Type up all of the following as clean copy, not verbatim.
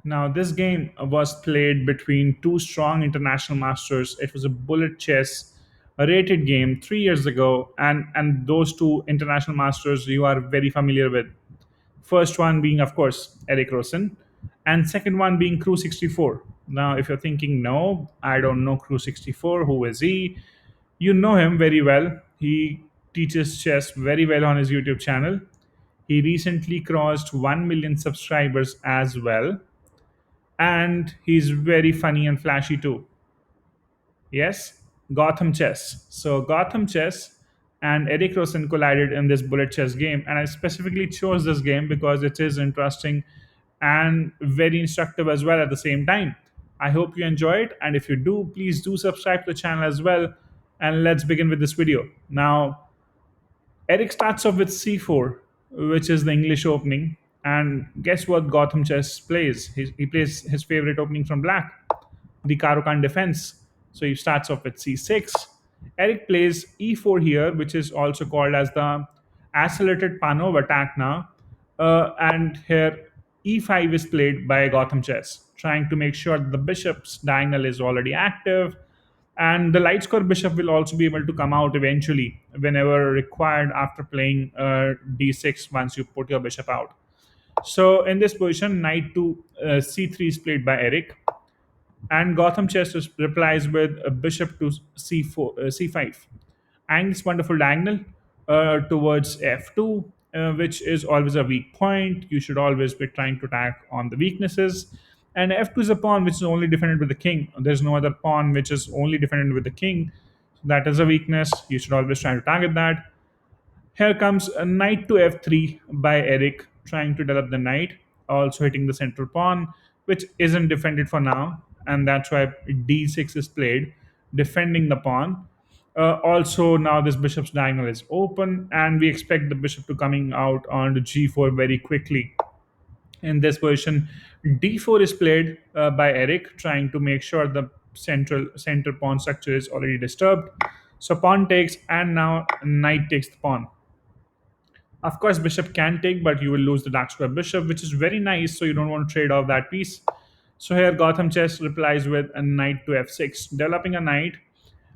Now, this game was played between two strong international masters. It was a bullet chess, a rated game 3 years ago, and those two international masters you are very familiar with. First one being, of course, Eric Rosen, and second one being Crew 64. Now, if you're thinking, no, I don't know Crew 64, who is he? You know him very well. He teaches chess very well on his YouTube channel. He recently crossed 1 million subscribers as well, and he's very funny and flashy too. Yes, Gotham Chess. So Gotham Chess and Eric Rosen collided in this bullet chess game, and I specifically chose this game because it is interesting and very instructive as well at the same time. I hope you enjoy it, and if you do, please do subscribe to the channel as well. And let's begin with this video. Now, Eric starts off with c4, which is the English opening, and guess what Gotham Chess plays? He plays his favorite opening from black, the Caro Kann defense. So he starts off with c6. Eric plays e4 here, which is also called as the accelerated Panov attack now. And here e5 is played by Gotham Chess, trying to make sure that the bishop's diagonal is already active. And the light square bishop will also be able to come out eventually whenever required after playing d6 once you put your bishop out. So in this position, knight to c3 is played by Eric, and Gotham Chess replies with a bishop to c4, c5, and this wonderful diagonal towards f2, which is always a weak point. You should always be trying to attack on the weaknesses. And f2 is a pawn which is only defended with the king. There's no other pawn which is only defended with the king. That is a weakness. You should always try to target that. Here comes a knight to f3 by Eric, trying to develop the knight, also hitting the central pawn, which isn't defended for now, and that's why d6 is played, defending the pawn. Also, now this bishop's diagonal is open, and we expect the bishop to coming out onto g4 very quickly. In this position, d4 is played by Eric, trying to make sure the center pawn structure is already disturbed. So pawn takes, and now knight takes the pawn. Of course, bishop can take, but you will lose the dark square bishop, which is very nice, so you don't want to trade off that piece. So here Gotham Chess replies with a knight to f6, developing a knight,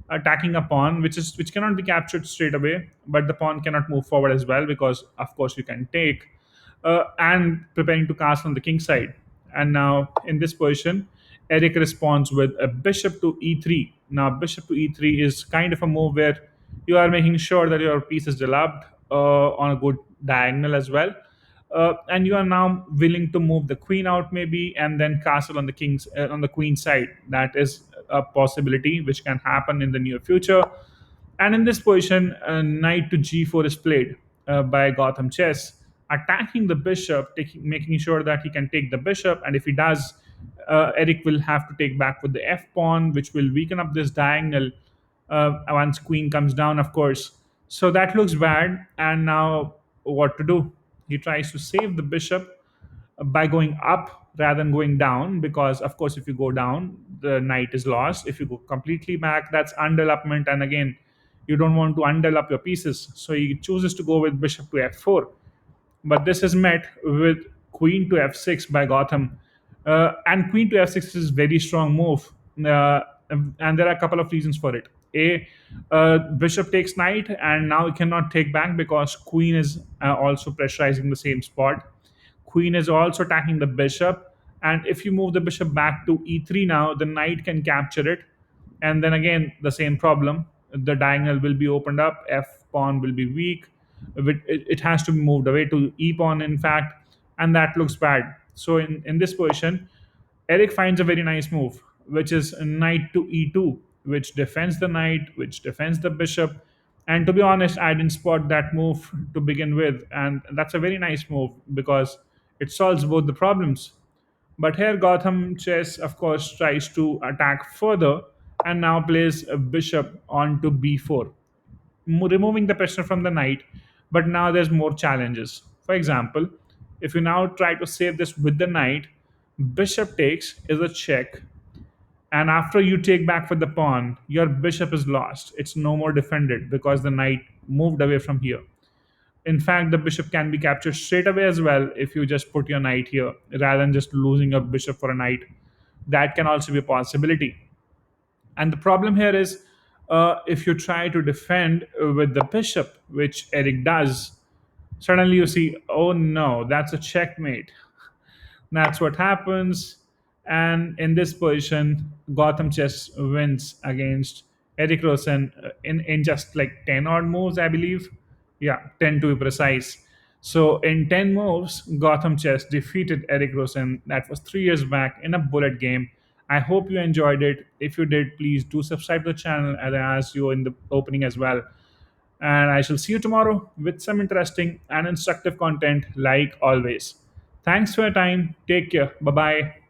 attacking a pawn, which cannot be captured straight away, but the pawn cannot move forward as well because, of course, you can take, and preparing to cast on the king side. And now in this position, Eric responds with a bishop to e3. Now, bishop to e3 is kind of a move where you are making sure that your piece is developed on a good diagonal as well. And you are now willing to move the queen out maybe and then castle on the king's on the queen side. That is a possibility which can happen in the near future. And in this position, knight to g4 is played by Gotham Chess, attacking the bishop, making sure that he can take the bishop. And if he does, Eric will have to take back with the f pawn, which will weaken up this diagonal once queen comes down, of course. So that looks bad. And now what to do? He tries to save the bishop by going up rather than going down, because of course if you go down the knight is lost. If you go completely back, that's undevelopment, and again you don't want to undevelop your pieces, so he chooses to go with bishop to f4. But this is met with queen to f6 by Gotham, and queen to f6 is very strong move, and there are a couple of reasons for it. A, bishop takes knight, and now he cannot take back because queen is also pressurizing the same spot. Queen is also attacking the bishop, and if you move the bishop back to e3, now the knight can capture it, and then again the same problem. The diagonal will be opened up, f pawn will be weak, it has to be moved away to e pawn in fact, and that looks bad. So in this position, Eric finds a very nice move, which is knight to e2, which defends the knight, which defends the bishop. And to be honest, I didn't spot that move to begin with, and that's a very nice move because it solves both the problems. But here, Gotham Chess, of course, tries to attack further and now plays a bishop onto b4, removing the pressure from the knight. But now there's more challenges. For example, if you now try to save this with the knight, bishop takes is a check, and after you take back with the pawn, your bishop is lost. It's no more defended because the knight moved away from here. In fact, the bishop can be captured straight away as well if you just put your knight here rather than just losing a bishop for a knight. That can also be a possibility. And the problem here is if you try to defend with the bishop, which Eric does, suddenly you see, oh no, that's a checkmate. That's what happens. And in this position, Gotham Chess wins against Eric Rosen in just like 10 odd moves, I believe. Yeah, 10 to be precise. So in 10 moves, Gotham Chess defeated Eric Rosen. That was 3 years back in a bullet game. I hope you enjoyed it. If you did, please do subscribe to the channel as I asked you in the opening as well. And I shall see you tomorrow with some interesting and instructive content like always. Thanks for your time. Take care. Bye bye.